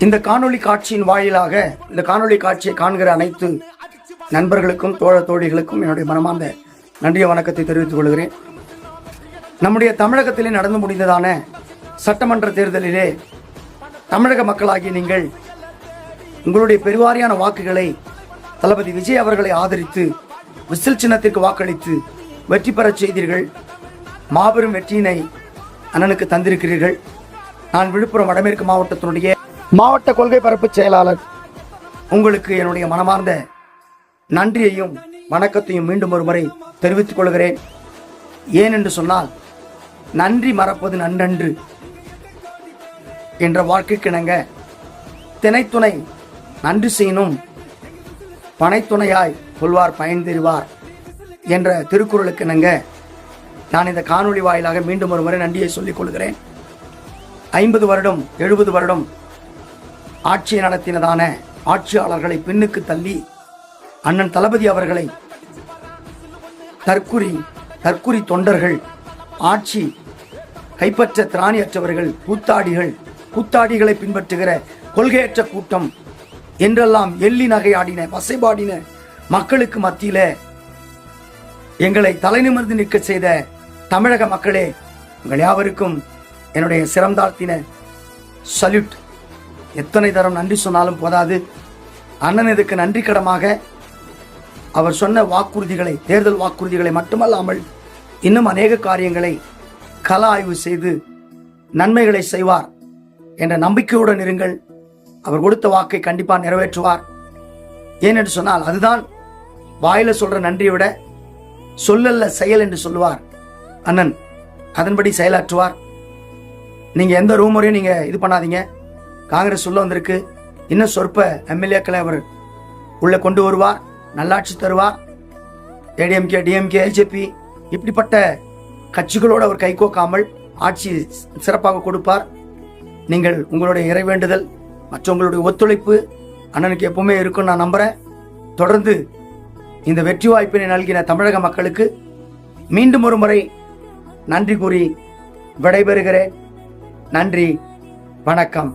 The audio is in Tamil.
இந்த காணொளி காட்சியின் வாயிலாக இந்த காணொளி காட்சியை காண்கிற அனைத்து நண்பர்களுக்கும் தோழிகளுக்கும் என்னுடைய மனமார்ந்த நன்றிய வணக்கத்தை தெரிவித்துக் கொள்கிறேன். நம்முடைய தமிழகத்திலே நடந்து முடிந்ததான சட்டமன்ற தேர்தலிலே தமிழக மக்களாகிய நீங்கள் உங்களுடைய பெருவாரியான வாக்குகளை தளபதி விஜய் அவர்களை ஆதரித்து விசில் சின்னத்திற்கு வாக்களித்து வெற்றி பெறச் செய்தீர்கள். மாபெரும் வெற்றியினை அண்ணனுக்கு தந்திருக்கிறீர்கள். நான் விழுப்புரம் வடமேற்கு மாவட்டத்தினுடைய மாவட்ட கொள்கை பரப்பு செயலாளர். உங்களுக்கு என்னுடைய மனமார்ந்த நன்றியையும் வணக்கத்தையும் மீண்டும் ஒரு முறை தெரிவித்துக் கொள்கிறேன். ஏனென்று சொன்னால், நன்றி மறப்பது நன்றன்று என்ற வாழ்க்கைக்கிணங்க தினைத்துணை நன்றி செய்யணும், பனைத்துணையாய் கொள்வார் பயன் தெரிவார் என்ற திருக்குறளுக்கு இணங்க நான் இந்த காணொளி வாயிலாக மீண்டும் ஒரு முறை நன்றியை சொல்லிக் கொள்கிறேன். 50 வருடம் 70 வருடம் ஆட்சியை நடத்தினதான ஆட்சியாளர்களை பின்னுக்கு தள்ளி அண்ணன் தளபதி அவர்களை தற்குறி தொண்டர்கள், ஆட்சி கைப்பற்ற திராணியற்றவர்கள், கூத்தாடிகளை பின்பற்றுகிற கொள்கையற்ற கூட்டம் என்றெல்லாம் எள்ளி நகையாடின வசைபாடின மக்களுக்கு மத்தியில எங்களை தலைநிமிர்ந்து நிற்க செய்த தமிழக மக்களே, உங்கள் யாவருக்கும் என்னுடைய சிரம்தாழ்த்தின சல்யூட். எத்தனை தரம் நன்றி சொன்னாலும் போதாது. அண்ணன் இதுக்கு நன்றி கடமாக அவர் சொன்ன வாக்குறுதிகளை, தேர்தல் வாக்குறுதிகளை மட்டுமல்லாமல் இன்னும் அநேக காரியங்களை கள ஆய்வு செய்து நன்மைகளை செய்வார் என்ற நம்பிக்கையுடன் இருங்கள். அவர் கொடுத்த வாக்கை கண்டிப்பாக நிறைவேற்றுவார். ஏனென்று சொன்னால், அதுதான் வாயில சொல்ற நன்றியை விட சொல்லல்ல செயல் என்று சொல்லுவார் அண்ணன். அதன்படி செயலாற்றுவார். நீங்க எந்த ரூமரையும் நீங்க இது பண்ணாதீங்க. காங்கிரஸ் உள்ள வந்திருக்கு, இன்னும் சொற்ப எம்எல்ஏக்களை அவர் உள்ள கொண்டு வருவார், நல்லாட்சி தருவார். ஏடிஎம்கே, டிஎம்கே, எல்ஜேபி இப்படிப்பட்ட கட்சிகளோடு அவர் கைகோக்காமல் ஆட்சி சிறப்பாக கொடுப்பார். நீங்கள் உங்களுடைய இறைவேண்டுதல் மற்றும் உங்களுடைய ஒத்துழைப்பு அண்ணனுக்கு எப்பவுமே இருக்கும் நான் நம்புறேன். தொடர்ந்து இந்த வெற்றி வாய்ப்பினை நல்கின தமிழக மக்களுக்கு மீண்டும் ஒரு முறை நன்றி கூறி விடைபெறுகிறேன். நன்றி, வணக்கம்.